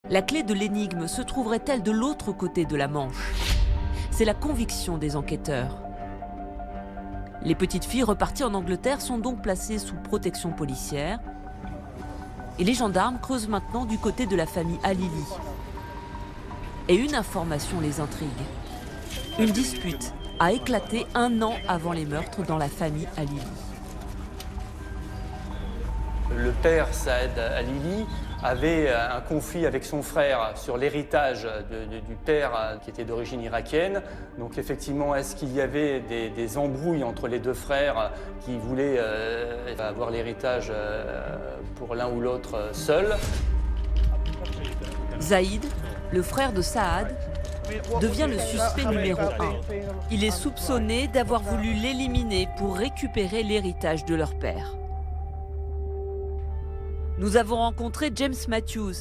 La clé de l'énigme se trouverait-elle de l'autre côté de la Manche? C'est la conviction des enquêteurs. Les petites filles reparties en Angleterre sont donc placées sous protection policière. Et les gendarmes creusent maintenant du côté de la famille Halili. Et une information les intrigue. Une dispute a éclaté 1 an avant les meurtres dans la famille Halili. Le père Saad Halili avait un conflit avec son frère sur l'héritage du père qui était d'origine irakienne. Donc effectivement, est-ce qu'il y avait des embrouilles entre les deux frères qui voulaient avoir l'héritage pour l'un ou l'autre seul? Zaïd, le frère de Saad, devient le suspect numéro 1. Il est soupçonné d'avoir voulu l'éliminer pour récupérer l'héritage de leur père. Nous avons rencontré James Matthews,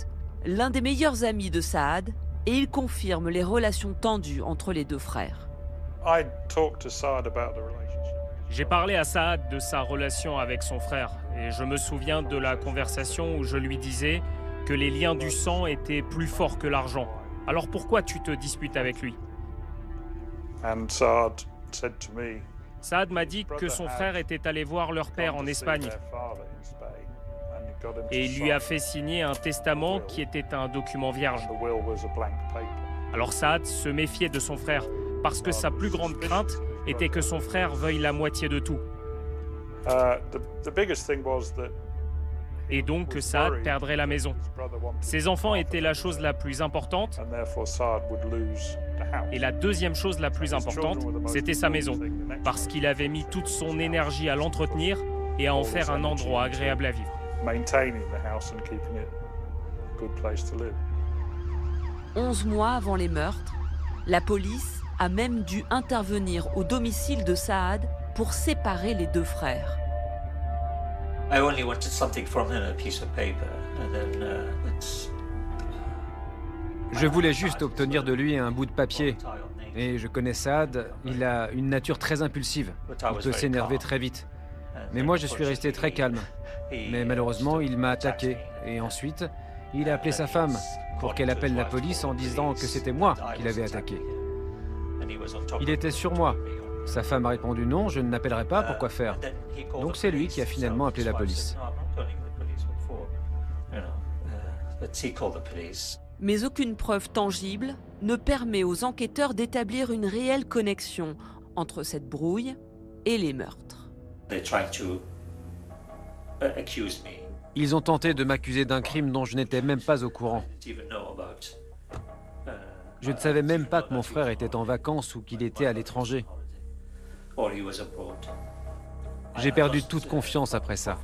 l'un des meilleurs amis de Saad, et il confirme les relations tendues entre les deux frères. J'ai parlé à Saad de sa relation avec son frère, et je me souviens de la conversation où je lui disais que les liens du sang étaient plus forts que l'argent. Alors pourquoi tu te disputes avec lui? Saad m'a dit que son frère était allé voir leur père en Espagne et il lui a fait signer un testament qui était un document vierge. Alors Saad se méfiait de son frère parce que sa plus grande crainte était que son frère veuille la moitié de tout. Et donc que Saad perdrait la maison. Ses enfants étaient la chose la plus importante. Et la deuxième chose la plus importante, c'était sa maison. Parce qu'il avait mis toute son énergie à l'entretenir et à en faire un endroit agréable à vivre. 11 mois avant les meurtres, la police a même dû intervenir au domicile de Saad pour séparer les deux frères. Je voulais juste obtenir de lui un bout de papier. Et je connais Saad, il a une nature très impulsive. Il peut s'énerver très vite. Mais moi, je suis resté très calme. Mais malheureusement, il m'a attaqué. Et ensuite, il a appelé sa femme pour qu'elle appelle la police en disant que c'était moi qui l'avais attaqué. Il était sur moi. Sa femme a répondu non, je ne l'appellerai pas, pourquoi faire? Donc c'est lui qui a finalement appelé la police. Mais aucune preuve tangible ne permet aux enquêteurs d'établir une réelle connexion entre cette brouille et les meurtres. Ils ont tenté de m'accuser d'un crime dont je n'étais même pas au courant. Je ne savais même pas que mon frère était en vacances ou qu'il était à l'étranger. J'ai perdu toute confiance après ça.